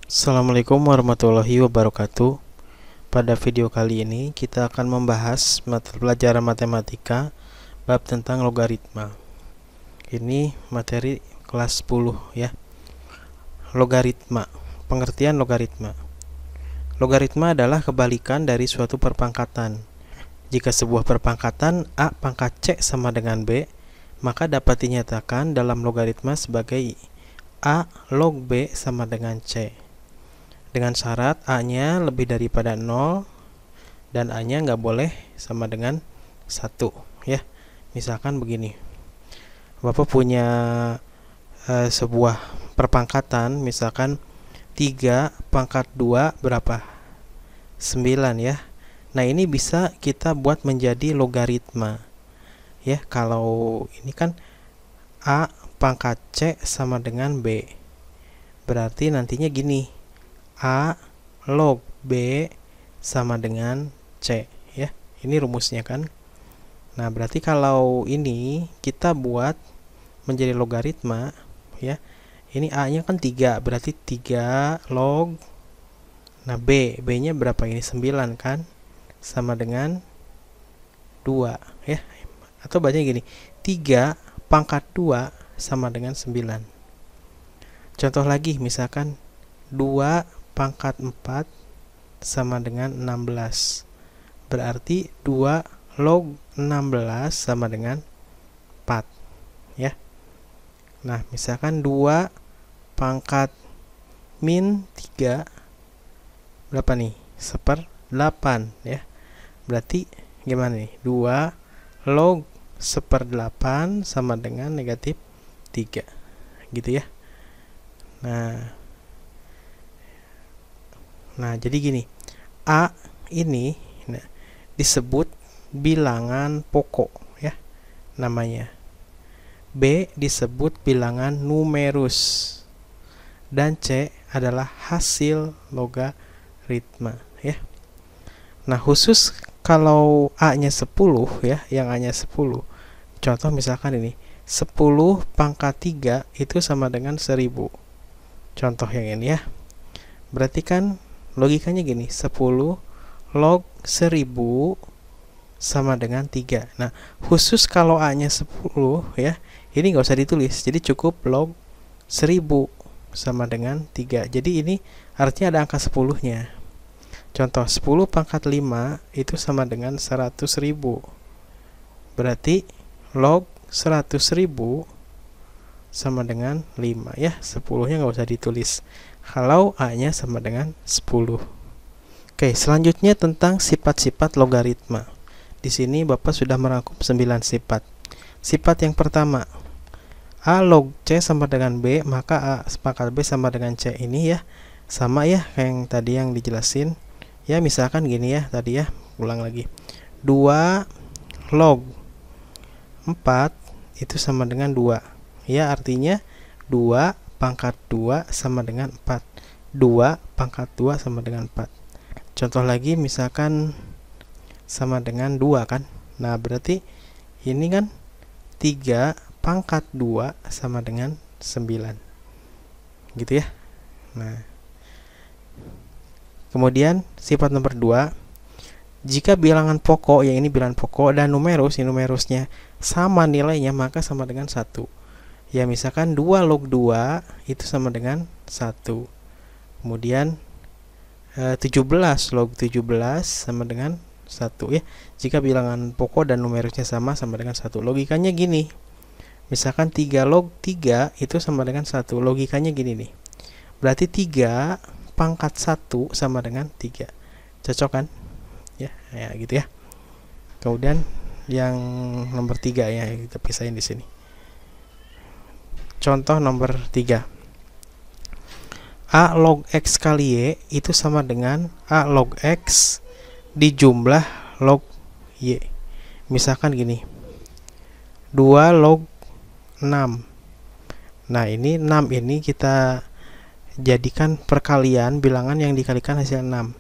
Assalamualaikum warahmatullahi wabarakatuh. Pada video kali ini kita akan membahas mata pelajaran matematika bab tentang logaritma. Ini materi kelas 10 ya. Logaritma. Pengertian logaritma. Logaritma adalah kebalikan dari suatu perpangkatan. Jika sebuah perpangkatan A pangkat C sama dengan B, maka dapat dinyatakan dalam logaritma sebagai A log B sama dengan C. Dengan syarat A-nya lebih daripada 0 dan A-nya nggak boleh sama dengan 1 ya. Misalkan begini, Bapak punya sebuah perpangkatan, misalkan 3 pangkat 2 berapa? 9 ya. Nah ini bisa kita buat menjadi logaritma ya. Kalau ini kan A pangkat C sama dengan B, berarti nantinya gini, A log B sama dengan C ya. Ini rumusnya kan. Nah, berarti kalau ini kita buat menjadi logaritma ya. Ini A-nya kan 3, berarti 3 log. Nah, B-nya berapa ini? 9 kan? Sama dengan 2 ya. Atau bacanya gini, 3 pangkat 2 sama dengan 9. Contoh lagi, misalkan 2 pangkat 4 sama dengan 16. Berarti 2 log 16 sama dengan 4 ya. Nah, misalkan 2 pangkat min 3 berapa nih? 1/8 ya. Berarti gimana nih? 2 log 1/8 sama dengan negatif 3 gitu ya. Nah, jadi gini, A ini disebut bilangan pokok ya namanya. B disebut bilangan numerus. Dan C adalah hasil logaritma ya. Nah, khusus kalau A-nya 10 ya, yang A-nya 10. Contoh misalkan ini, 10 pangkat 3 itu sama dengan 1000. Contoh yang ini ya. Berarti kan logikanya gini, 10 log 1000 sama dengan 3. Nah, khusus kalau A-nya 10 ya, ini nggak usah ditulis. Jadi cukup log 1000 sama dengan 3. Jadi ini artinya ada angka 10-nya. Contoh, 10 pangkat 5 itu sama dengan 100.000. Berarti log 100.000 sama dengan 5 ya. 10-nya nggak usah ditulis kalau A-nya sama dengan 10. Oke, selanjutnya tentang sifat-sifat logaritma. Di sini Bapak sudah merangkum 9 sifat. Sifat yang pertama, A log C sama dengan B, maka A pangkat B sama dengan C ini ya. Sama ya kayak yang tadi yang dijelasin. Ya, misalkan gini ya tadi ya, ulang lagi. 2 log 4 itu sama dengan 2. Ya, artinya 2 pangkat 2 sama dengan 4. 2 pangkat 2 sama dengan 4. Contoh lagi, misalkan sama dengan 2 kan. Nah, berarti ini kan 3 pangkat 2 sama dengan 9. Gitu ya. Nah, kemudian sifat nomor 2, jika bilangan pokok, yang ini bilangan pokok, dan numerus, ini numerusnya sama nilainya, maka sama dengan 1. Ya, misalkan 2 log 2 itu sama dengan 1. Kemudian 17 log 17 sama dengan 1 ya. Jika bilangan pokok dan numerusnya sama dengan 1. Logikanya gini. Misalkan 3 log 3 itu sama dengan 1. Logikanya gini nih. Berarti 3 pangkat 1 sama dengan 3. Cocok kan? Ya gitu ya. Kemudian yang nomor 3 ya, kita pisahin di sini. Contoh nomor 3. A log X kali Y itu sama dengan A log X dijumlah log Y. Misalkan gini, 2 log 6. Nah, ini 6 ini kita jadikan perkalian bilangan yang dikalikan hasil 6.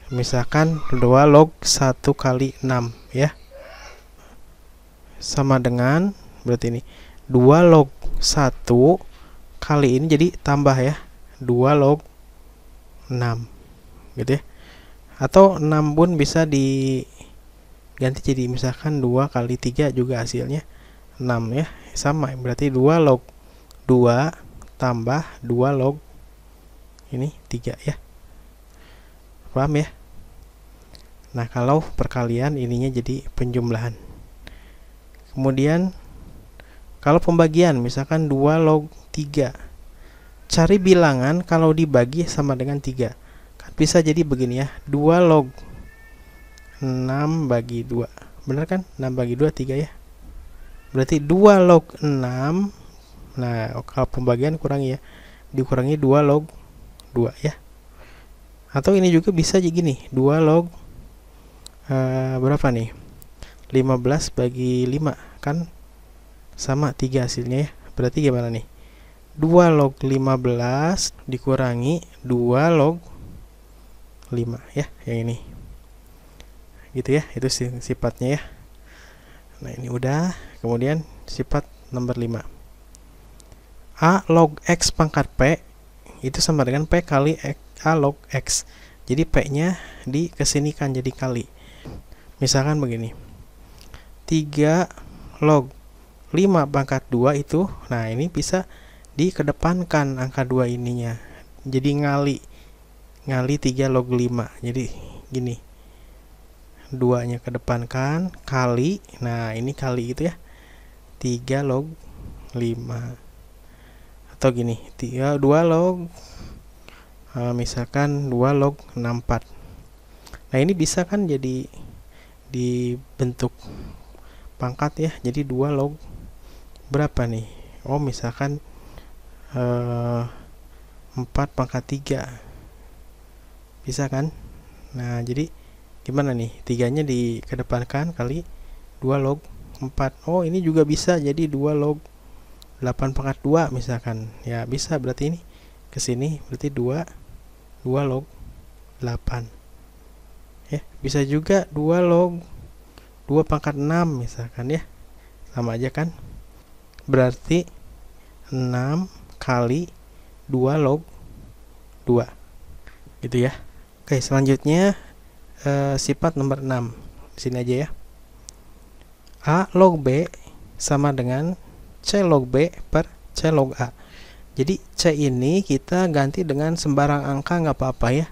Misalkan 2 log 1 kali 6 ya. Sama dengan, berarti ini 2 log 1 kali ini jadi tambah ya, 2 log 6 gitu ya. Atau 6 pun bisa diganti jadi misalkan 2 kali 3 juga hasilnya 6 ya. Sama, berarti 2 log 2 tambah 2 log ini 3 ya. Paham ya? Nah, kalau perkalian ininya jadi penjumlahan. Kemudian kalau pembagian misalkan 2 log 3. Cari bilangan kalau dibagi sama dengan 3. Kan bisa jadi begini ya. 2 log 6 bagi 2. Benar kan? 6 bagi 2 3 ya. Berarti 2 log 6. Nah, kalau pembagian kurangi ya. Dikurangi 2 log 2 ya. Atau ini juga bisa jadi gini. 2 log berapa nih? 15 bagi 5 kan sama 3 hasilnya ya. Berarti gimana nih? 2 log 15 dikurangi 2 log 5 ya, yang ini. Gitu ya, itu sifatnya ya. Nah, ini udah. Kemudian sifat nomor 5. A log X pangkat P itu sama dengan P kali A log X. Jadi P-nya dikesinikan jadi kali. Misalkan begini. 3 log 5 pangkat 2 itu, nah ini bisa dikedepankan angka 2 ininya. Jadi ngali 3 log 5. Jadi gini. 2-nya kedepankan kali. Nah, ini kali gitu ya. 3 log 5. Atau gini, 2 log misalkan 2 log 64. Nah, ini bisa kan jadi dibentuk pangkat ya. Jadi 2 log berapa nih? Oh, misalkan 4 pangkat 3. Bisa kan? Nah, jadi gimana nih? 3-nya dikedepankan kali 2 log 4. Oh, ini juga bisa jadi 2 log 8 pangkat 2 misalkan. Ya, bisa berarti ini ke sini berarti 2 log 8. Ya, bisa juga 2 log 2 pangkat 6 misalkan ya. Sama aja kan? Berarti 6 kali 2 log 2 gitu ya. Oke, selanjutnya sifat nomor 6 di sini aja ya. A log B sama dengan C log B per C log A. Jadi C ini kita ganti dengan sembarang angka nggak apa-apa ya.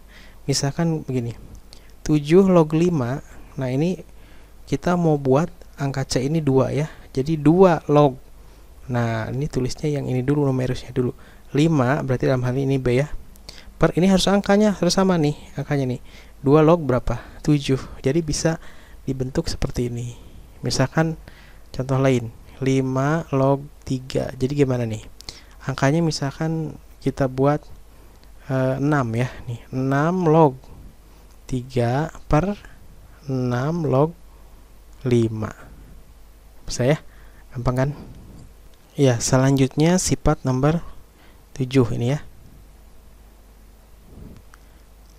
Misalkan begini, 7 log 5. Nah, ini kita mau buat angka C ini 2 ya. Jadi 2 log. Nah, ini tulisnya yang ini dulu, numerusnya dulu. 5 berarti dalam hal ini B ya. Per ini harus angkanya harus sama nih, angkanya nih. 2 log berapa? 7. Jadi bisa dibentuk seperti ini. Misalkan contoh lain, 5 log 3. Jadi gimana nih? Angkanya misalkan kita buat 6 ya nih. 6 log 3 per 6 log 5. Bisa ya? Gampang kan? Ya, selanjutnya sifat nomor 7 ini ya.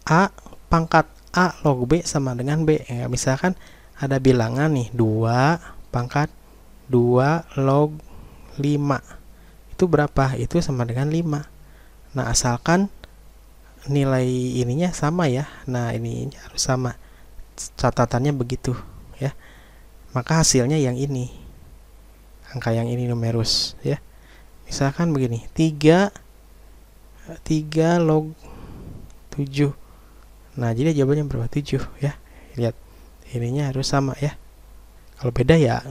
A pangkat A log B sama dengan B. Ya, misalkan ada bilangan nih 2 pangkat 2 log 5. Itu berapa? Itu sama dengan 5. Nah, asalkan nilai ininya sama ya. Nah, ini harus sama. Catatannya begitu ya. Maka hasilnya yang ini. Angka yang ini numerus ya. Misalkan begini, 3 log 7. Nah, jadi jawabannya berapa? 7 ya. Lihat, ininya harus sama ya. Kalau beda ya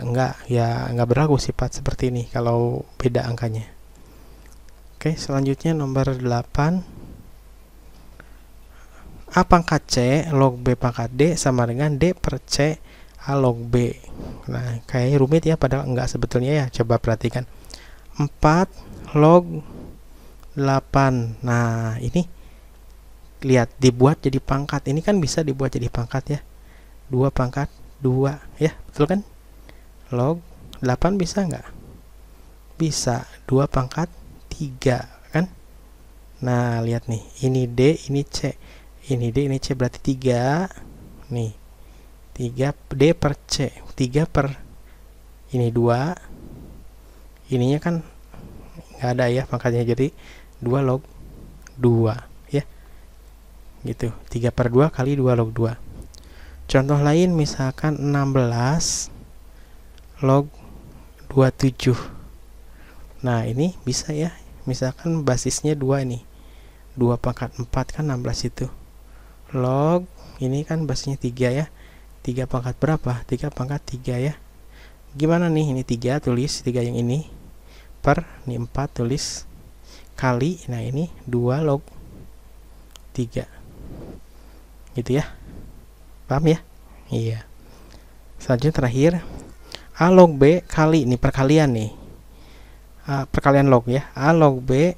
nggak berlaku sifat seperti ini kalau beda angkanya. Oke, selanjutnya nomor 8. A pangkat C log B pangkat D sama dengan D per C A log B. Nah, kayaknya rumit ya, padahal enggak sebetulnya ya. Coba perhatikan. 4 log 8. Nah, ini lihat dibuat jadi pangkat. Ini kan bisa dibuat jadi pangkat ya. 2 pangkat 2 ya, betul kan? Log 8 bisa enggak? Bisa. 2 pangkat 3 kan? Nah, lihat nih. Ini D, ini C. Ini D, ini C, berarti 3. Nih. 3 D per C. 3 per ini 2. Ininya kan nggak ada ya pangkatnya, jadi 2 log 2 ya. gitu. 3/2 kali 2 log 2. Contoh lain misalkan 16 log 27. Nah ini bisa ya, misalkan basisnya 2 nih, 2 pangkat 4 kan 16 itu, log ini kan basisnya 3 ya, 3 pangkat berapa, 3 pangkat 3 ya. Gimana nih, ini 3 tulis 3 yang ini, per ini 4 tulis, kali, nah ini 2 log 3 gitu ya, paham ya? Iya. Selanjutnya terakhir, A log B kali, ini perkalian nih, perkalian log ya, A log B,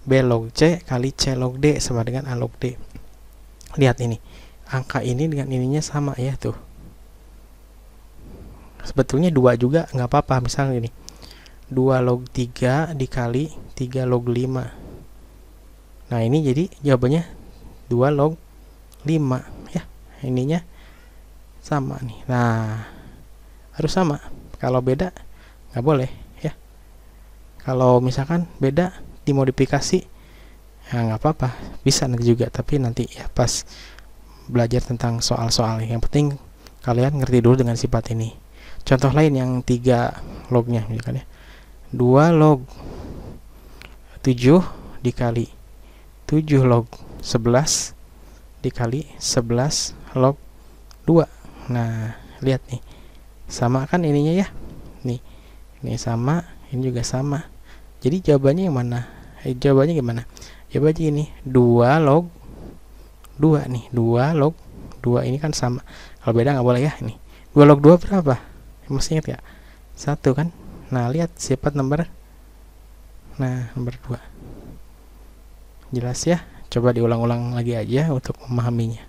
B log C kali C log D sama dengan A log D. Lihat ini, angka ini dengan ininya sama ya tuh. Sebetulnya 2 juga nggak apa-apa, misalnya ini 2 log 3 dikali 3 log 5. Nah ini jadi jawabannya 2 log 5 ya, ininya sama nih. Nah harus sama, kalau beda nggak boleh ya. Kalau misalkan beda dimodifikasi ya nggak apa-apa, bisa nanti juga, tapi nanti ya pas belajar tentang soal-soal. Yang penting kalian ngerti dulu dengan sifat ini. Contoh lain yang 3 lognya misalkan ya, 2 log 7 dikali 7 log 11 dikali 11 log 2. Nah lihat nih, sama kan ininya ya, nih ini sama, ini juga sama. Jadi jawabannya yang mana? Jawabannya gimana? Jawabannya ini 2 log 2 nih, 2 log 2 ini kan sama. Kalau beda nggak boleh ya. Ini 2 log 2 berapa? Masih ingat ya? 1 kan? Nah lihat sifat nomor, nah nomor 2. Jelas ya? Coba diulang-ulang lagi aja untuk memahaminya.